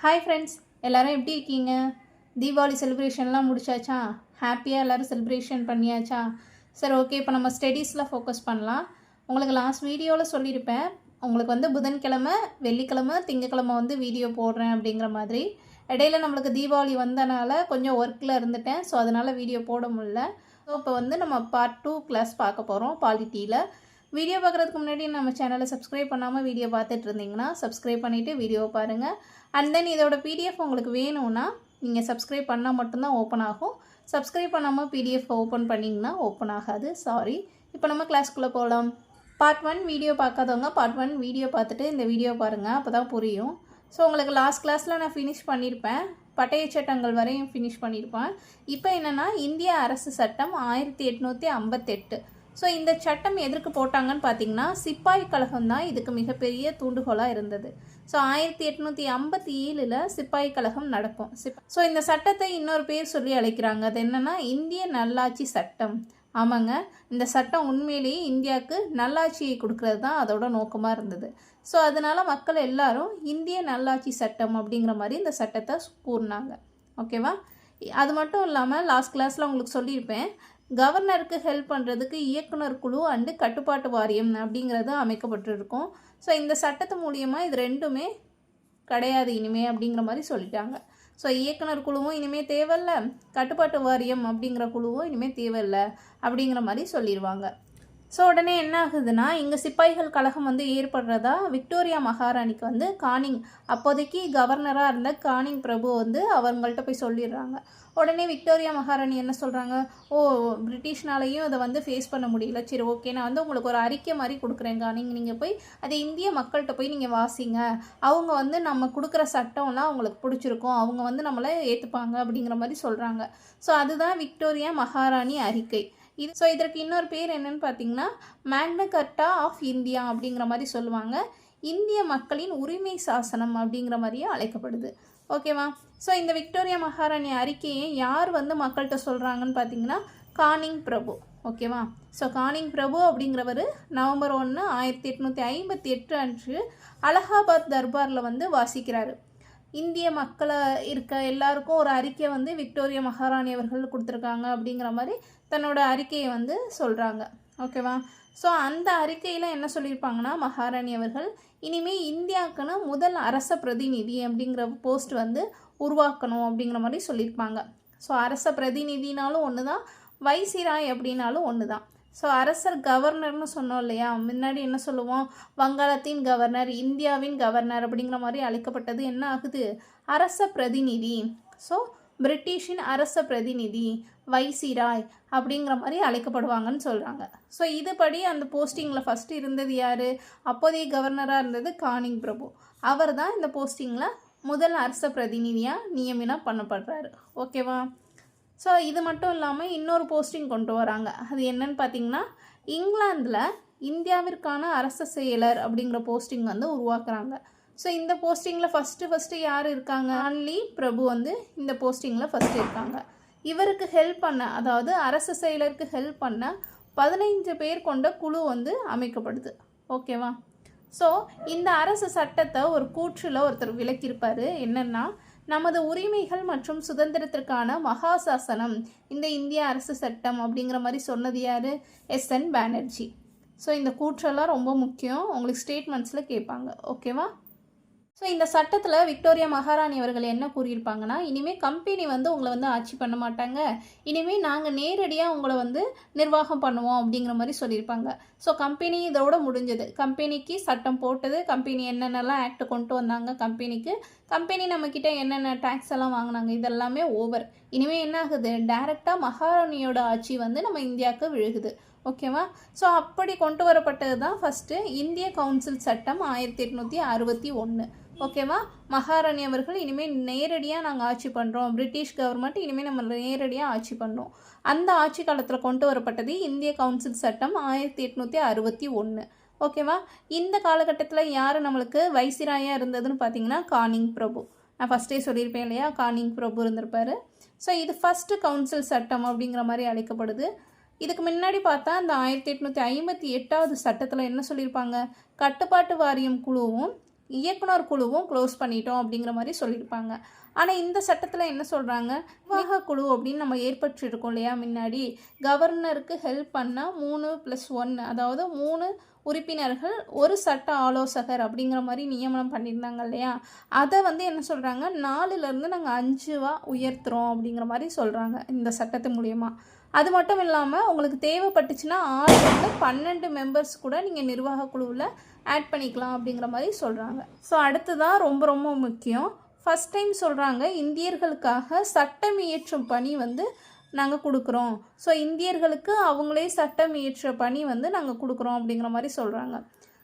Hi friends, எல்லோரும் எப்படி இருக்கீங்க? தீபாவளி செலிப்ரேஷன்லாம் முடிச்சாச்சா? ஹாப்பியாக எல்லோரும் செலிப்ரேஷன் பண்ணியாச்சா? சரி, ஓகே. இப்போ நம்ம ஸ்டடீஸில் ஃபோக்கஸ் பண்ணலாம். உங்களுக்கு லாஸ்ட் வீடியோவில் சொல்லியிருப்பேன், உங்களுக்கு வந்து புதன்கிழமை, வெள்ளிக்கிழமை, திங்கக்கிழமை வந்து வீடியோ போடுறேன் அப்படிங்கிற மாதிரி. இடையில நம்மளுக்கு தீபாவளி வந்தனால கொஞ்சம் ஒர்க்கில் இருந்துட்டேன். ஸோ அதனால் வீடியோ போட முடியல. ஸோ இப்போ வந்து நம்ம பார்ட் 2 கிளாஸ் பார்க்க போகிறோம் பாலிட்டியில். வீடியோ பார்க்குறதுக்கு முன்னாடி நம்ம சேனலை சப்ஸ்கிரைப் பண்ணாமல் வீடியோ பார்த்துட்டு இருந்தீங்கன்னா சப்ஸ்கிரைப் பண்ணிவிட்டு வீடியோ பாருங்கள். அண்ட் தென் இதோட பிடிஎஃப் உங்களுக்கு வேணும்னா நீங்கள் சப்ஸ்கிரைப் பண்ணால் மட்டும்தான் ஓப்பன் ஆகும். சப்ஸ்கிரைப் பண்ணாமல் பிடிஎஃப் ஓப்பன் பண்ணிங்கன்னா ஓப்பன் ஆகாது. சாரி. இப்போ நம்ம கிளாஸ்க்குள்ளே போகலாம். பார்ட் 1 வீடியோ பார்க்காதவங்க பார்ட் 1 வீடியோ பார்த்துட்டு இந்த வீடியோ பாருங்கள், அப்போ தான் புரியும். ஸோ உங்களுக்கு லாஸ்ட் கிளாஸில் நான் ஃபினிஷ் பண்ணியிருப்பேன், பட்டய சட்டங்கள் வரையும் ஃபினிஷ் பண்ணியிருப்பேன். இப்போ என்னென்னா இந்திய அரசு சட்டம் 1858. ஸோ இந்த சட்டம் எதற்கு போட்டாங்கன்னு பார்த்தீங்கன்னா சிப்பாய் கழகம் தான் இதுக்கு மிகப்பெரிய தூண்டுகோலாக இருந்தது. ஸோ 1857 சிப்பாய் கழகம் நடக்கும். ஸோ இந்த சட்டத்தை இன்னொரு பேர் சொல்லி அழைக்கிறாங்க. அது என்னென்னா இந்திய நல்லாட்சி சட்டம். ஆமாங்க, இந்த சட்டம் உண்மையிலேயே இந்தியாவுக்கு நல்லாட்சியை கொடுக்கறது தான் அதோட நோக்கமாக இருந்தது. ஸோ அதனால மக்கள் எல்லாரும் இந்திய நல்லாட்சி சட்டம் அப்படிங்கிற மாதிரி இந்த சட்டத்தை கூறினாங்க. ஓகேவா? அது மட்டும் இல்லாமல் லாஸ்ட் கிளாஸில் உங்களுக்கு சொல்லியிருப்பேன், கவர்னருக்கு ஹெல்ப் பண்ணுறதுக்கு இயக்குனர் குழு அண்டு கட்டுப்பாட்டு வாரியம் அப்படிங்கிறது அமைக்கப்பட்டிருக்கும். ஸோ இந்த சட்டத்து மூலியமாக இது ரெண்டுமே கிடையாது இனிமே அப்படிங்கிற மாதிரி சொல்லிட்டாங்க. ஸோ இயக்குனர் குழுவும் இனிமேல் தேவையில்லை, கட்டுப்பாட்டு வாரியம் அப்படிங்கிற குழுவும் இனிமேல் தேவையில்லை அப்படிங்கிற மாதிரி சொல்லிடுவாங்க. ஸோ உடனே என்ன ஆகுதுன்னா இங்கே சிப்பாய்கள் கழகம் வந்து ஏற்படுறதா விக்டோரியா மகாராணிக்கு வந்து கானிங், அப்போதைக்கு கவர்னராக இருந்த கானிங் பிரபு வந்து அவங்கள்ட்ட போய் சொல்லிடுறாங்க. உடனே விக்டோரியா மகாராணி என்ன சொல்கிறாங்க, பிரிட்டிஷ்னாலையும் அதை வந்து ஃபேஸ் பண்ண முடியல. சரி, ஓகே, நான் வந்து உங்களுக்கு ஒரு அறிக்கை மாதிரி கொடுக்குறேன் கானிங், நீங்கள் போய் அதை இந்திய மக்கள்கிட்ட போய் நீங்கள் வாசிங்க. அவங்க வந்து நம்ம கொடுக்குற சட்டம்லாம் அவங்களுக்கு பிடிச்சிருக்கும், அவங்க வந்து நம்மளை ஏற்றுப்பாங்க அப்படிங்கிற மாதிரி சொல்கிறாங்க. ஸோ அதுதான் விக்டோரியா மகாராணி அறிக்கை. இதற்கு இன்னொரு பேர் என்னன்னு பார்த்தீங்கன்னா மேக்னா கார்ட்டா ஆஃப் இந்தியா அப்படிங்கிற மாதிரி சொல்லுவாங்க. இந்திய மக்களின் உரிமை சாசனம் அப்படிங்கிற மாதிரியே அழைக்கப்படுது. ஓகேவா? ஸோ இந்த விக்டோரியா மகாராணி அறிக்கையை யார் வந்து மக்கள்கிட்ட சொல்கிறாங்கன்னு பார்த்தீங்கன்னா கானிங் பிரபு. ஓகேவா? ஸோ கானிங் பிரபு அப்படிங்கிறவர் நவம்பர் 1, 1858 அன்று அலகாபாத் தர்பாரில் வந்து வாசிக்கிறாரு. இந்திய மக்களை இருக்க எல்லாருக்கும் ஒரு அறிக்கை வந்து விக்டோரியா மகாராணி அவர்கள் கொடுத்துருக்காங்க அப்படிங்கிற மாதிரி தன்னோட அறிக்கையை வந்து சொல்கிறாங்க. ஓகேவா? ஸோ அந்த அறிக்கையில் என்ன சொல்லியிருப்பாங்கன்னா மகாராணி அவர்கள் இனிமேல் இந்தியாவுக்குன்னு முதல் அரச பிரதிநிதி அப்படிங்கிற போஸ்ட் வந்து உருவாக்கணும் அப்படிங்கிற மாதிரி சொல்லியிருப்பாங்க. ஸோ அரச பிரதிநிதினாலும் ஒன்று தான், வைசிராய் அப்படின்னாலும் ஒன்று தான். ஸோ அரசர் கவர்னர்னு சொன்னோம் இல்லையா, முன்னாடி என்ன சொல்லுவோம், வங்காளத்தின் கவர்னர், இந்தியாவின் கவர்னர் அப்படிங்கிற மாதிரி அழைக்கப்பட்டது என்ன ஆகுது, அரச பிரதிநிதி. ஸோ பிரிட்டிஷின் அரச பிரதிநிதி, வைசிராய் அப்படிங்கிற மாதிரி அழைக்கப்படுவாங்கன்னு சொல்கிறாங்க. ஸோ இதுபடி அந்த போஸ்டிங்கில் ஃபஸ்ட்டு இருந்தது யார், அப்போதைய கவர்னராக இருந்தது கானிங் பிரபு. அவர் தான் இந்த போஸ்டிங்கில் முதல் அரச பிரதிநிதியாக நியமனம் பண்ணப்படுறாரு. ஓகேவா? ஸோ இது மட்டும் இல்லாமல் இன்னொரு போஸ்டிங் கொண்டு வராங்க. அது என்னன்னு பார்த்தீங்கன்னா இங்கிலாந்தில் இந்தியாவிற்கான அரச செயலர் அப்படிங்கிற போஸ்டிங் வந்து உருவாக்குறாங்க. ஸோ இந்த போஸ்டிங்கில் ஃபஸ்ட்டு யார் இருக்காங்க, ஆன்லி பிரபு வந்து இந்த போஸ்டிங்கில் ஃபஸ்ட்டு இருக்காங்க. இவருக்கு ஹெல்ப் பண்ண, அதாவது அரச செயலருக்கு ஹெல்ப் பண்ண 15 பேர் கொண்ட குழு வந்து அமைக்கப்படுது. ஓகேவா? ஸோ இந்த அரசு சட்டத்தை ஒரு கூற்றில் ஒருத்தர் விளக்கியிருப்பார். என்னென்னா, நமது உரிமைகள் மற்றும் சுதந்திரத்திற்கான மகாசாசனம் இந்த இந்திய அரசு சட்டம் அப்படிங்கிற மாதிரி சொன்னது யார், எஸ்என் பானர்ஜி. ஸோ இந்த கூற்றெல்லாம் ரொம்ப முக்கியம், உங்களுக்கு ஸ்டேட்மெண்ட்ஸில் கேட்பாங்க. ஓகேவா? ஸோ இந்த சட்டத்தில் விக்டோரியா மகாராணி அவர்கள் என்ன கூறியிருப்பாங்கன்னா, இனிமேல் கம்பெனி வந்து உங்களை வந்து ஆட்சி பண்ண மாட்டாங்க, இனிமேல் நாங்கள் நேரடியாக உங்களை வந்து நிர்வாகம் பண்ணுவோம் அப்படிங்கிற மாதிரி சொல்லியிருப்பாங்க. ஸோ கம்பெனி இதோட முடிஞ்சது. கம்பெனிக்கு சட்டம் போட்டது, கம்பெனி என்னென்னலாம் ஆக்ட் கொண்டு வந்தாங்க, கம்பெனி நம்மக்கிட்ட என்னென்ன டேக்ஸ் எல்லாம் வாங்கினாங்க, இதெல்லாமே ஓவர். இனிமேல் என்ன ஆகுது, டைரெக்டாக மகாராணியோட ஆட்சி வந்து நம்ம இந்தியாவுக்கு விழுகுது. ஓகேவா? ஸோ அப்படி கொண்டு வரப்பட்டது தான் ஃபஸ்ட்டு இந்திய கவுன்சில் சட்டம் 1861. ஓகேவா? மகாராணி அவர்கள் இனிமேல் நேரடியாக நாங்கள் ஆட்சி பண்ணுறோம், பிரிட்டிஷ் கவர்மெண்ட் இனிமேல் நம்ம நேரடியாக ஆட்சி பண்ணுறோம். அந்த ஆட்சி காலத்தில் கொண்டு வரப்பட்டது இந்திய கவுன்சில் சட்டம் 1861. ஓகேவா? இந்த காலகட்டத்தில் யார் நம்மளுக்கு வைசிராயாக இருந்ததுன்னு பார்த்தீங்கன்னா கானிங் பிரபு. நான் ஃபஸ்ட்டே சொல்லியிருப்பேன் இல்லையா, கானிங் பிரபு இருந்திருப்பார். ஸோ இது ஃபஸ்ட்டு கவுன்சில் சட்டம் அப்படிங்கிற மாதிரி அழைக்கப்படுது. இதுக்கு முன்னாடி பார்த்தா அந்த 1858 சட்டத்தில் என்ன சொல்லியிருப்பாங்க, கட்டுப்பாட்டு வாரியம் குழுவும் இயக்குனர் குழுவும் க்ளோஸ் பண்ணிட்டோம் அப்படிங்கிற மாதிரி சொல்லியிருப்பாங்க. ஆனால் இந்த சட்டத்தில் என்ன சொல்கிறாங்க, நிர்வாக குழு அப்படின்னு நம்ம ஏற்பட்டிருக்கோம் இல்லையா முன்னாடி, கவர்னருக்கு ஹெல்ப் பண்ணால் 3+1 அதாவது 3 உறுப்பினர்கள் ஒரு சட்ட ஆலோசகர் அப்படிங்கிற மாதிரி நியமனம் பண்ணியிருந்தாங்க இல்லையா, அதை வந்து என்ன சொல்கிறாங்க 4லேருந்து நாங்கள் 5 உயர்த்துறோம் அப்படிங்கிற மாதிரி சொல்கிறாங்க இந்த சட்டத்து மூலயமா. அது மட்டும் இல்லாமல் உங்களுக்கு தேவைப்பட்டுச்சுன்னா 6லேருந்து 12 மெம்பர்ஸ் கூட நீங்கள் நிர்வாக குழுவில் ஆட் பண்ணிக்கலாம் அப்படிங்கிற மாதிரி சொல்கிறாங்க. ஸோ அடுத்ததான் ரொம்ப ரொம்ப முக்கியம், ஃபஸ்ட் டைம் சொல்கிறாங்க இந்தியர்களுக்காக சட்டம் இயற்றும் பணி வந்து நாங்கள் கொடுக்குறோம். ஸோ இந்தியர்களுக்கு அவங்களே சட்டம் இயற்ற பணி வந்து நாங்கள் கொடுக்குறோம் அப்படிங்கிற மாதிரி சொல்கிறாங்க.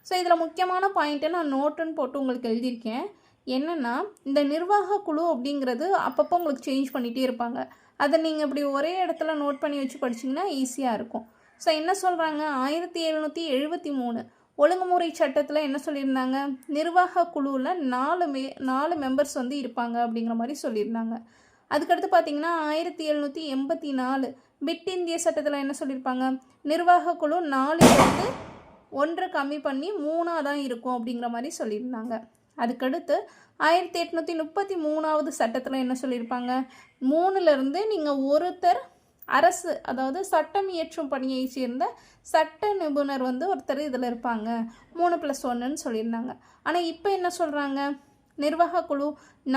ஸோ இதில் முக்கியமான பாயிண்ட்டை நான் நோட்டுன்னு போட்டு உங்களுக்கு எழுதியிருக்கேன். என்னென்னா இந்த நிர்வாக குழு அப்படிங்கிறது அப்பப்போ உங்களுக்கு சேஞ்ச் பண்ணிகிட்டே இருப்பாங்க. அதை நீங்கள் இப்படி ஒரே இடத்துல நோட் பண்ணி வச்சு படிச்சிங்கன்னா ஈஸியாக இருக்கும். ஸோ என்ன சொல்கிறாங்க, 1773 ஒழுங்குமுறை சட்டத்தில் என்ன சொல்லியிருந்தாங்க, நிர்வாக குழுவில் 4 மெம்பர்ஸ் வந்து இருப்பாங்க அப்படிங்கிற மாதிரி சொல்லியிருந்தாங்க. அதுக்கடுத்து பார்த்திங்கன்னா 1784 பிட் இந்திய சட்டத்தில் என்ன சொல்லியிருப்பாங்க, நிர்வாக குழு 4லேருந்து 1 கம்மி பண்ணி 3 தான் இருக்கும் அப்படிங்கிற மாதிரி சொல்லியிருந்தாங்க. அதுக்கடுத்து 1833 சட்டத்தில் என்ன சொல்லியிருப்பாங்க, 3லேருந்து நீங்கள் ஒருத்தர் அரசு அதாவது சட்டம் இயற்றும் பணியை சேர்ந்த சட்ட நிபுணர் வந்து ஒருத்தர் இதில் இருப்பாங்க 3+1ன்னு சொல்லியிருந்தாங்க. ஆனால் இப்போ என்ன சொல்கிறாங்க, நிர்வாக குழு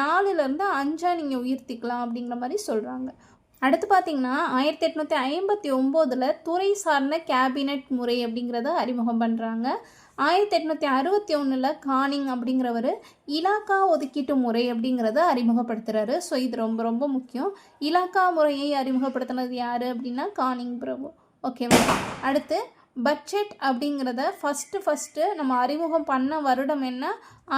4லேருந்து 5 நீங்கள் உயர்த்திக்கலாம் அப்படிங்கிற மாதிரி சொல்கிறாங்க. அடுத்து பார்த்திங்கன்னா 1859 துறை சார்ந்த கேபினட் முறை அப்படிங்கிறத அறிமுகம் பண்ணுறாங்க. 1861 கானிங் அப்படிங்கிறவர் இலாக்கா ஒதுக்கீட்டு முறை அப்படிங்கிறத அறிமுகப்படுத்துகிறாரு. ஸோ இது ரொம்ப ரொம்ப முக்கியம். இலாக்கா முறையை அறிமுகப்படுத்தினது யார் அப்படின்னா கானிங் பிரபு. ஓகேவா. அடுத்து பட்ஜெட் அப்படிங்கிறத ஃபஸ்ட்டு நம்ம அறிமுகம் பண்ண வருடம் என்ன,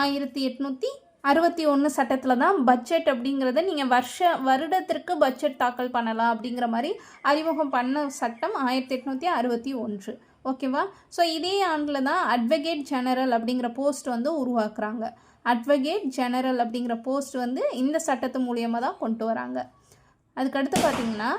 1861 சட்டத்தில் தான் பட்ஜெட் அப்படிங்கிறத நீங்கள் வருடத்திற்கு பட்ஜெட் தாக்கல் பண்ணலாம் அப்படிங்கிற மாதிரி அறிமுகம் பண்ண சட்டம் 1861. ஓகேவா. ஸோ இதே ஆண்டில் தான் அட்வொகேட் ஜெனரல் அப்படிங்கிற போஸ்ட் வந்து உருவாக்குறாங்க. அட்வொகேட் ஜெனரல் அப்படிங்கிற போஸ்ட் வந்து இந்த சட்டத்து மூலியமாக தான் கொண்டு வராங்க. அதுக்கடுத்து பார்த்திங்கன்னா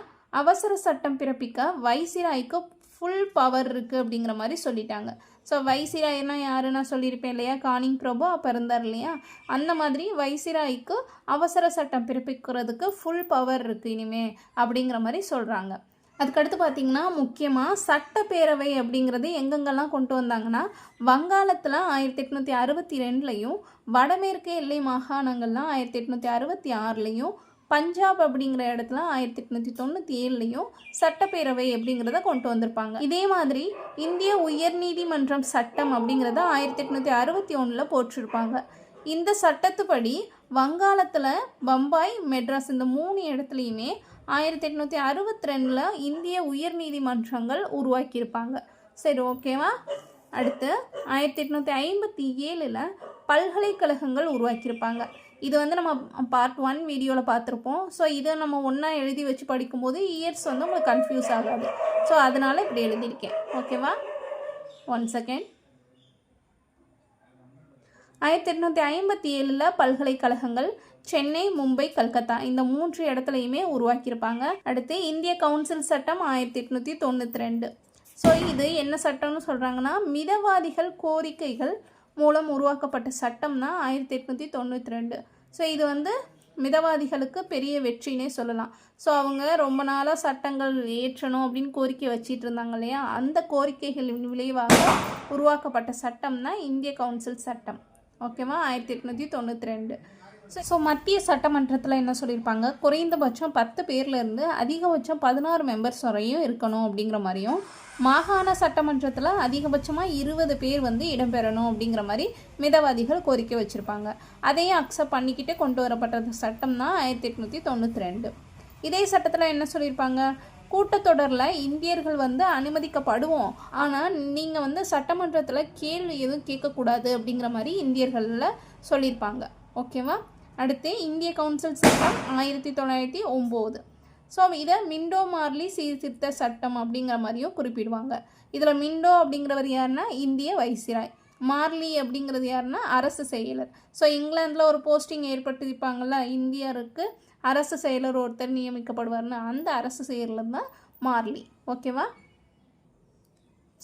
அவசர சட்டம் பிறப்பிக்க வைசிராய்க்கு ஃபுல் பவர் இருக்குது அப்படிங்கிற மாதிரி சொல்லிட்டாங்க. ஸோ வைசிராய்னா யாருன்னா சொல்லியிருப்பேன் இல்லையா, கானிங் பிரபு அப்போ இருந்தார் இல்லையா, அந்த மாதிரி வைசிராய்க்கு அவசர சட்டம் பிறப்பிக்கிறதுக்கு ஃபுல் பவர் இருக்குது இனிமே அப்படிங்கிற மாதிரி சொல்கிறாங்க. அதுக்கடுத்து பார்த்திங்கன்னா முக்கியமாக சட்டப்பேரவை அப்படிங்கிறது எங்கெங்கெல்லாம் கொண்டு வந்தாங்கன்னா, வங்காளத்தில் 1862லையும், வடமேற்கு எல்லை மாகாணங்கள்லாம் 1866லையும், பஞ்சாப் அப்படிங்கிற இடத்துல 1897லையும் சட்டப்பேரவை அப்படிங்கிறத கொண்டு வந்திருப்பாங்க. இதே மாதிரி இந்திய உயர்நீதிமன்றம் சட்டம் அப்படிங்கிறத 1861 போட்டிருப்பாங்க. இந்த சட்டத்துப்படி வங்காளத்தில் பம்பாய், மெட்ராஸ் இந்த 3 இடத்துலையுமே 1862 இந்திய உயர்நீதிமன்றங்கள் உருவாக்கியிருப்பாங்க. சரி, ஓகேவா. அடுத்து 1857 பல்கலைக்கழகங்கள் உருவாக்கியிருப்பாங்க. இது வந்து நம்ம பார்ட் 1 வீடியோவில் பார்த்துருப்போம். ஸோ இதை நம்ம ஒன்றா எழுதி வச்சு படிக்கும்போது இயர்ஸ் வந்து உங்களுக்கு கன்ஃபியூஸ் ஆகாது. ஸோ அதனால் இப்படி எழுதியிருக்கேன். ஓகேவா. 1 செகண்ட். 1857 பல்கலைக்கழகங்கள் சென்னை, மும்பை, கல்கத்தா இந்த 3 இடத்துலையுமே உருவாக்கியிருப்பாங்க. அடுத்து இந்திய கவுன்சில் சட்டம் 1892. ஸோ இது என்ன சட்டம்னு சொல்கிறாங்கன்னா, மிதவாதிகள் கோரிக்கைகள் மூலம் உருவாக்கப்பட்ட சட்டம்னா 1892. ஸோ இது வந்து மிதவாதிகளுக்கு பெரிய வெற்றினே சொல்லலாம். ஸோ அவங்க ரொம்ப நாளாக சட்டங்கள் ஏற்றணும் அப்படின்னு கோரிக்கை வச்சிட்டு இருந்தாங்க இல்லையா, அந்த கோரிக்கைகளின் விளைவாக உருவாக்கப்பட்ட சட்டம்னா இந்திய கவுன்சில் சட்டம். ஓகேவா. 1892. ஸோ மத்திய சட்டமன்றத்தில் என்ன சொல்லியிருப்பாங்க, குறைந்தபட்சம் 10 பேர்லேருந்து அதிகபட்சம் 16 மெம்பர்ஸ் வரையும் இருக்கணும் அப்படிங்கிற மாதிரியும், மாகாண சட்டமன்றத்தில் அதிகபட்சமாக 20 பேர் வந்து இடம்பெறணும் அப்படிங்கிற மாதிரி மிதவாதிகள் கோரிக்கை வச்சுருப்பாங்க. அதையும் அக்செப்ட் பண்ணிக்கிட்டே கொண்டு வரப்பட்ட சட்டம் தான் 1892. இதே சட்டத்தில் என்ன சொல்லியிருப்பாங்க, கூட்டத்தொடரில் இந்தியர்கள் வந்து அனுமதிக்கப்படுவோம், ஆனால் நீங்கள் வந்து சட்டமன்றத்தில் கேள்வி எதுவும் கேட்கக்கூடாது அப்படிங்கிற மாதிரி இந்தியர்களில் சொல்லியிருப்பாங்க. ஓகேவா. அடுத்து இந்திய கவுன்சில் சட்டம் 1909. ஸோ இதை மிண்டோ மார்லி சீர்திருத்த சட்டம் அப்படிங்கிற மாதிரியும் குறிப்பிடுவாங்க. இதில் மிண்டோ அப்படிங்கிறவர் யாருன்னா இந்திய வைசிராய், மார்லி அப்படிங்கிறது யாருன்னா அரசு செயலர். ஸோ இங்கிலாந்தில் ஒரு போஸ்டிங் ஏற்பட்டிருப்பாங்கள்ல, இந்தியருக்கு அரசு செயலர் ஒருத்தர் நியமிக்கப்படுவார்னு, அந்த அரசு செயலர் தான் மார்லி. ஓகேவா.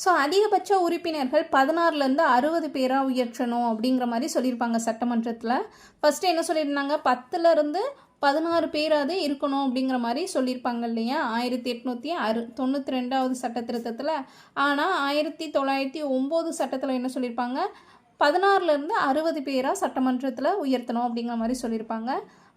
ஸோ அதிகபட்ச உறுப்பினர்கள் 16லேருந்து 60 பேராக உயர்த்தணும் அப்படிங்கிற மாதிரி சொல்லியிருப்பாங்க சட்டமன்றத்தில். ஃபஸ்ட்டு என்ன சொல்லியிருந்தாங்க, 10லேருந்து 16 பேராது இருக்கணும் அப்படிங்கிற மாதிரி சொல்லியிருப்பாங்க இல்லையா 1892வது சட்ட திருத்தத்தில். ஆனால் 1909 சட்டத்தில் என்ன சொல்லியிருப்பாங்க, 16லேருந்து 60 பேராக சட்டமன்றத்தில் உயர்த்தணும் அப்படிங்கிற மாதிரி சொல்லியிருப்பாங்க.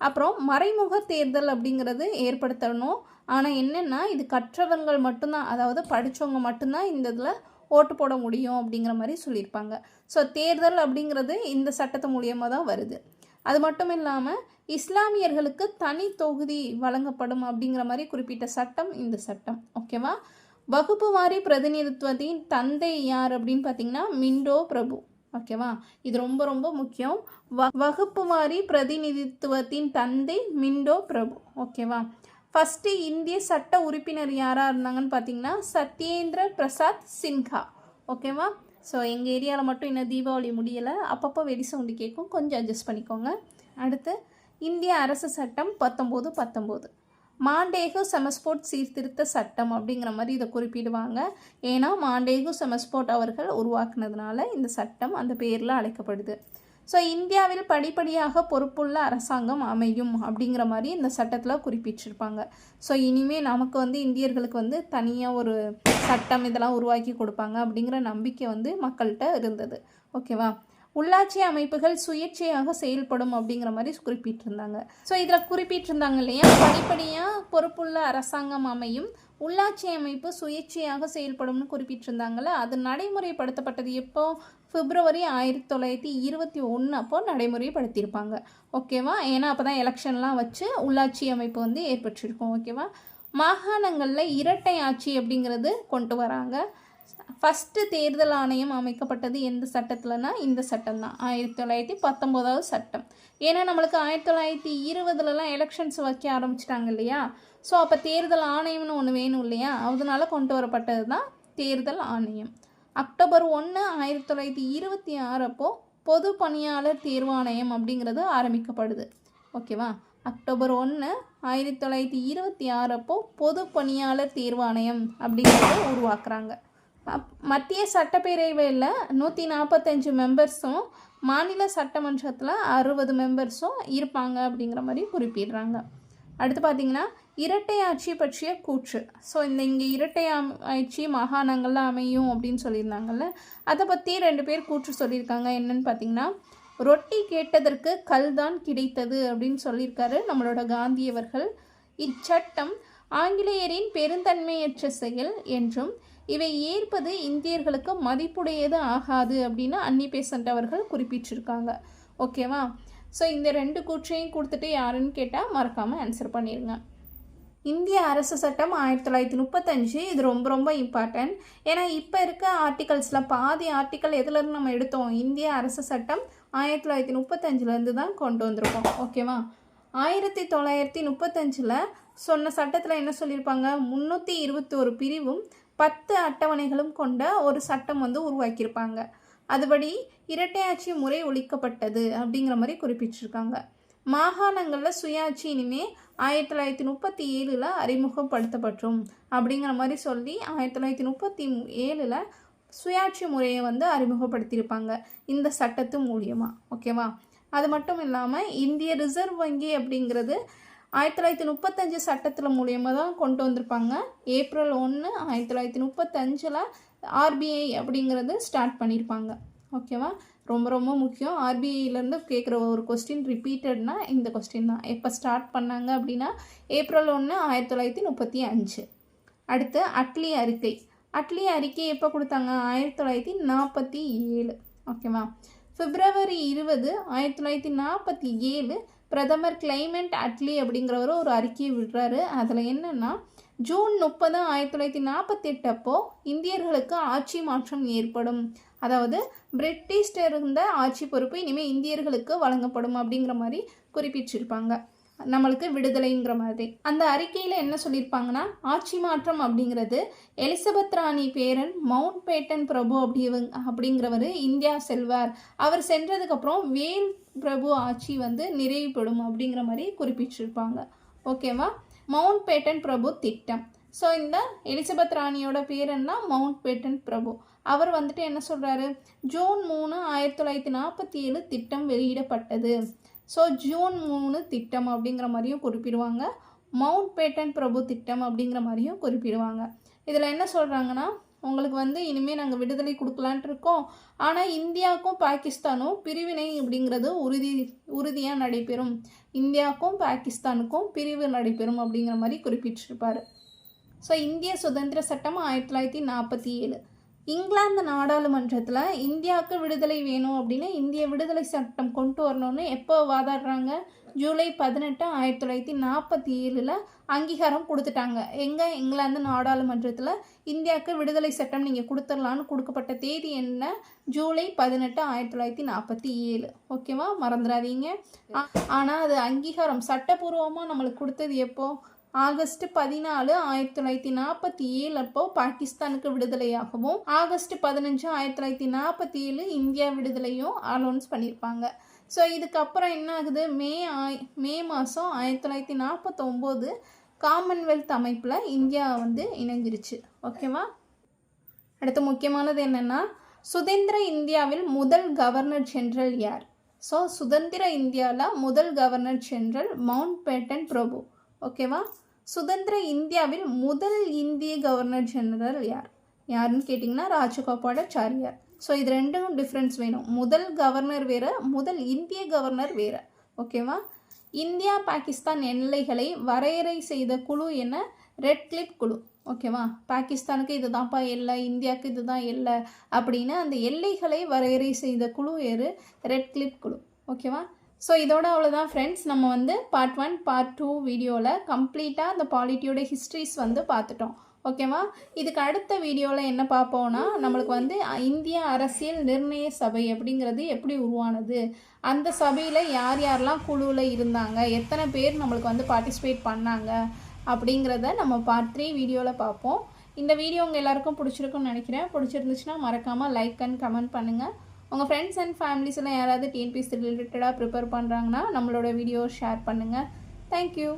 அப்புறம் மறைமுக தேர்தல் அப்படிங்கிறது ஏற்படுத்தணும். ஆனால் என்னென்னா இது கற்றவர்கள் மட்டும்தான், அதாவது படித்தவங்க மட்டும்தான் இந்த இதில் ஓட்டு போட முடியும் அப்படிங்கிற மாதிரி சொல்லியிருப்பாங்க. ஸோ தேர்தல் அப்படிங்கிறது இந்த சட்டத்து மூலியமாக தான் வருது. அது மட்டும் இல்லாமல் இஸ்லாமியர்களுக்கு தனி தொகுதி வழங்கப்படும் அப்படிங்கிற மாதிரி குறிப்பிட்ட சட்டம் இந்த சட்டம். ஓகேவா. வகுப்பு வாரி பிரதிநிதித்துவத்தின் தந்தை யார் அப்படின்னு பார்த்தீங்கன்னா மிண்டோ பிரபு. ஓகேவா, இது ரொம்ப ரொம்ப முக்கியம். வகுப்பு வாரி பிரதிநிதித்துவத்தின் தந்தை மிண்டோ பிரபு. ஓகேவா. ஃபஸ்ட்டு இந்திய சட்ட உறுப்பினர் யாராக இருந்தாங்கன்னு பார்த்தீங்கன்னா சத்யேந்திர பிரசாத் சின்ஹா. ஓகேவா. ஸோ எங்கள் ஏரியாவில் மட்டும் இன்னும் தீபாவளி முடியலை, அப்பப்போ வெடி சவுண்டு கேட்கும், கொஞ்சம் அட்ஜஸ்ட் பண்ணிக்கோங்க. அடுத்து இந்திய அரசு சட்டம் 1919 மாண்டேகு செமஸ்போர்ட் சீர்திருத்த சட்டம் அப்படிங்கிற மாதிரி இதை குறிப்பிடுவாங்க. ஏன்னா மாண்டேகு செமஸ்போர்ட் அவர்கள் உருவாக்குனதுனால இந்த சட்டம் அந்த பேரில் அழைக்கப்படுது. ஸோ இந்தியாவில் படிப்படியாக பொறுப்புள்ள அரசாங்கம் அமையும் அப்படிங்கிற மாதிரி இந்த சட்டத்தில் குறிப்பிட்டிருப்பாங்க. ஸோ இனிமேல் நமக்கு இந்தியர்களுக்கு தனியாக ஒரு சட்டம் இதெல்லாம் உருவாக்கி கொடுப்பாங்க அப்படிங்கிற நம்பிக்கை மக்கள்கிட்ட இருந்தது. ஓகேவா. உள்ளாட்சி அமைப்புகள் சுயேட்சையாக செயல்படும் அப்படிங்கிற மாதிரி குறிப்பிட்டிருந்தாங்க. ஸோ இதில் குறிப்பிட்டிருந்தாங்க இல்லையா, படிப்படியாக பொறுப்புள்ள அரசாங்கம் அமையும், உள்ளாட்சி அமைப்பு சுயேட்சையாக செயல்படும்னு குறிப்பிட்டிருந்தாங்கள்ல. அது நடைமுறைப்படுத்தப்பட்டது எப்போ, பிப்ரவரி 1921 அப்போ நடைமுறைப்படுத்தியிருப்பாங்க. ஓகேவா. ஏன்னா அப்போ தான் எலெக்ஷன்லாம் வச்சு உள்ளாட்சி அமைப்பு ஏற்பட்டிருக்கும். ஓகேவா. மாகாணங்களில் இரட்டை ஆட்சி அப்படிங்கிறது கொண்டு வராங்க. ஃபஸ்ட்டு தேர்தல் ஆணையம் அமைக்கப்பட்டது எந்த சட்டத்தில்னா இந்த சட்டம் தான், 1919வது சட்டம். ஏன்னா நம்மளுக்கு 1920லலாம் எலெக்ஷன்ஸ் வைக்க ஆரம்பிச்சிட்டாங்க இல்லையா. ஸோ அப்போ தேர்தல் ஆணையம்னு ஒன்று வேணும் இல்லையா, அதனால கொண்டு வரப்பட்டது தான் தேர்தல் ஆணையம். அக்டோபர் 1, 1926 அப்போ பொது பணியாளர் தேர்வாணையம் அப்படிங்கிறது ஆரம்பிக்கப்படுது. ஓகேவா. அக்டோபர் 1, 1926 அப்போ பொது பணியாளர் தேர்வாணையம் அப்படிங்கிறத உருவாக்குறாங்க. மத்திய சட்டப்பேரவையில் 145 மெம்பர்ஸும் மாநில சட்டமன்றத்தில் 60 மெம்பர்ஸும் இருப்பாங்க அப்படிங்கிற மாதிரி குறிப்பிடுறாங்க. அடுத்து பார்த்திங்கன்னா இரட்டை ஆட்சி பற்றிய கூற்று. ஸோ இங்கே இரட்டை ஆட்சி மாகாணங்களில் அமையும் அப்படின்னு சொல்லியிருந்தாங்கல்ல, அதை பற்றி 2 பேர் கூற்று சொல்லியிருக்காங்க. என்னன்னு பார்த்திங்கன்னா, ரொட்டி கேட்டதற்கு கல் தான் கிடைத்தது அப்படின்னு சொல்லியிருக்காரு நம்மளோட காந்தியவர்கள். இச்சட்டம் ஆங்கிலேயரின் பெருந்தன்மையற்ற செயல் என்றும் இவை ஏற்பது இந்தியர்களுக்கு மதிப்புடையது ஆகாது அப்படின்னு அன்னி பெசன்ட் அவர்கள் குறிப்பிட்டிருக்காங்க. ஓகேவா. ஸோ இந்த 2 கூற்றையும் கொடுத்துட்டு யாருன்னு கேட்டால் மறக்காமல் ஆன்சர் பண்ணிடுங்க. இந்திய அரசு சட்டம் 1935. இது ரொம்ப ரொம்ப இம்பார்ட்டன்ட். ஏன்னா இப்போ இருக்க ஆர்டிகல்ஸில் பாதி ஆர்டிக்கல் எதுலேருந்து நம்ம எடுத்தோம், இந்திய அரசு சட்டம் 1935 தான் கொண்டு வந்திருக்கோம். ஓகேவா. 1935 சொன்ன சட்டத்தில் என்ன சொல்லியிருப்பாங்க, 321 பிரிவும் 10 அட்டவணைகளும் கொண்ட ஒரு சட்டம் உருவாக்கியிருப்பாங்க. அதுபடி இரட்டையாட்சி முறை ஒழிக்கப்பட்டது அப்படிங்கிற மாதிரி குறிப்பிட்டிருக்காங்க. மாகாணங்களில் சுயாட்சி இனிமே 1937 அறிமுகப்படுத்தப்பட்டோம் அப்படிங்கிற மாதிரி சொல்லி 1937 சுயாட்சி முறையை அறிமுகப்படுத்தியிருப்பாங்க இந்த சட்டத்து மூலியமாக. ஓகேவா. அது மட்டும் இல்லாமல் இந்திய ரிசர்வ் வங்கி அப்படிங்கிறது 1935 சட்டத்தில் மூலியமாக தான் கொண்டு வந்திருப்பாங்க. ஏப்ரல் 1, 1935 ஆர்பிஐ அப்படிங்கிறது ஸ்டார்ட் பண்ணியிருப்பாங்க. ஓகேவா. ரொம்ப ரொம்ப முக்கியம். ஆர்பிஐலேருந்து கேட்குற ஒரு கொஸ்டின் ரிப்பீட்டட்னா இந்த கொஸ்டின் தான். எப்போ ஸ்டார்ட் பண்ணாங்க அப்படின்னா ஏப்ரல் 1, 1935. அடுத்து அட்லி அறிக்கை. அட்லி அறிக்கை எப்போ கொடுத்தாங்க, 1947. ஓகேவா. பிப்ரவரி 20, 1947 பிரதமர் கிளைமெண்ட் அட்லி அப்படிங்கிறவர் ஒரு அறிக்கையை விடுறாரு. அதில் என்னென்னா, ஜூன் 30, 1948 அப்போ இந்தியர்களுக்கு ஆட்சி மாற்றம் ஏற்படும், அதாவது பிரிட்டிஷ்ட இருந்த ஆட்சி பொறுப்பு இனிமேல் இந்தியர்களுக்கு வழங்கப்படும் அப்படிங்கிற மாதிரி குறிப்பிட்டிருப்பாங்க. நம்மளுக்கு விடுதலைங்கிற மாதிரி. அந்த அறிக்கையில் என்ன சொல்லியிருப்பாங்கன்னா, ஆட்சி மாற்றம் அப்படிங்கிறது எலிசபெத் ராணி பேரன் மவுண்ட் பேட்டன் பிரபு அப்படிங்கிறவர் இந்தியா செல்வார், அவர் சென்றதுக்கப்புறம் வேல் பிரபு ஆட்சி நிறைவுபடும் அப்படிங்கிற மாதிரி குறிப்பிட்டிருப்பாங்க. ஓகேவா. மவுண்ட் பேட்டன் பிரபு திட்டம் ஸோ இந்த எலிசபெத் ராணியோட பேர் என்ன, மவுண்ட் பேட்டன் பிரபு. அவர் வந்துட்டு என்ன சொல்கிறாரு, ஜூன் 3 1947 திட்டம் வெளியிடப்பட்டது. ஸோ ஜூன் 3 திட்டம் அப்படிங்கிற மாதிரியும் குறிப்பிடுவாங்க, மவுண்ட் பேட்டன் பிரபு திட்டம் அப்படிங்கிற மாதிரியும் குறிப்பிடுவாங்க. இதில் என்ன சொல்கிறாங்கன்னா, உங்களுக்கு வந்து இனிமேல் நாங்கள் விடுதலை கொடுக்கலான்ட்டு இருக்கோம், ஆனால் இந்தியாவுக்கும் பாகிஸ்தானும் பிரிவினை அப்படிங்கிறது உறுதியாக நடைபெறும், இந்தியாவுக்கும் பாகிஸ்தானுக்கும் பிரிவு நடைபெறும் அப்படிங்கிற மாதிரி குறிப்பிட்டிருப்பார். ஸோ இந்திய சுதந்திர சட்டம் 1947. இங்கிலாந்து நாடாளுமன்றத்தில் இந்தியாவுக்கு விடுதலை வேணும் அப்படின்னு இந்திய விடுதலை சட்டம் கொண்டு வரணும்னு எப்போ வாதாடுறாங்க, ஜூலை 18 1947 அங்கீகாரம் கொடுத்துட்டாங்க. எங்கே, இங்கிலாந்து நாடாளுமன்றத்தில் இந்தியாவுக்கு விடுதலை சட்டம் நீங்கள் கொடுத்துடலான்னு கொடுக்கப்பட்ட தேதி என்ன, ஜூலை 18 1947. ஓகேவா, மறந்துடாதீங்க. ஆனால் அது அங்கீகாரம் சட்டப்பூர்வமாக நம்மளுக்கு கொடுத்தது எப்போ, ஆகஸ்ட் 14 1947 அப்போ பாகிஸ்தானுக்கு விடுதலையாகவும், ஆகஸ்ட் 15 1947 இந்தியா விடுதலையும் அனௌன்ஸ் பண்ணியிருப்பாங்க. ஸோ இதுக்கப்புறம் என்ன ஆகுது, மே மாதம் 1949 காமன்வெல்த் அமைப்பில் இந்தியா வந்து இணைஞ்சிருச்சு. ஓகேவா. அடுத்து முக்கியமானது என்னென்னா, சுதந்திர இந்தியாவில் முதல் கவர்னர் ஜெனரல் யார்? ஸோ சுதந்திர இந்தியாவில் முதல் கவர்னர் ஜெனரல் மவுண்ட் பேட்டன் பிரபு. ஓகேவா. சுதந்திர இந்தியாவில் முதல் இந்திய கவர்னர் ஜெனரல் யாருன்னு கேட்டிங்கன்னா ராஜகோபாலாச்சாரியார். ஸோ இது ரெண்டும் டிஃப்ரென்ஸ் வேணும், முதல் கவர்னர் வேறு, முதல் இந்திய கவர்னர் வேறு. ஓகேவா. இந்தியா பாகிஸ்தான் எல்லைகளை வரையறை செய்த குழு என்ன, ரெட் கிளிப் குழு. ஓகேவா. பாகிஸ்தானுக்கு இதுதான்ப்பா எல்லை, இந்தியாவுக்கு இதுதான் எல்லை அப்படின்னு அந்த எல்லைகளை வரையறை செய்த குழு வேறு, ரெட் கிளிப் குழு. ஓகேவா. ஸோ இதோட அவ்வளோதான் ஃப்ரெண்ட்ஸ், நம்ம வந்து பார்ட் 1 பார்ட் 2 வீடியோவில் கம்ப்ளீட்டாக அந்த பாலிட்டியோட ஹிஸ்ட்ரிஸ் வந்து பார்த்துட்டோம். ஓகேவா. இதுக்கு அடுத்த வீடியோவில் என்ன பார்ப்போம்னா, நம்மளுக்கு வந்து இந்திய அரசியல் நிர்ணய சபை அப்படிங்கிறது எப்படி உருவானது, அந்த சபையில் யார் யாரெல்லாம் குழுவில் இருந்தாங்க, எத்தனை பேர் நம்மளுக்கு வந்து பார்ட்டிசிபேட் பண்ணாங்க அப்படிங்கிறத நம்ம பார்ட் 3 வீடியோவில் பார்ப்போம். இந்த வீடியோ உங்கள் எல்லாருக்கும் பிடிச்சிருக்குன்னு நினைக்கிறேன். பிடிச்சிருந்துச்சுன்னா மறக்காமல் லைக் அண்ட் கமெண்ட் பண்ணுங்கள். உங்கள் ஃப்ரெண்ட்ஸ் அண்ட் ஃபேமிலிஸ் எல்லாம் யாராவது டிஎன்பிஎஸ்சி ரிலேட்டடாக ப்ரிப்பேர் பண்ணுறாங்கன்னா நம்மளோட வீடியோ ஷேர் பண்ணுங்கள். தேங்க்யூ.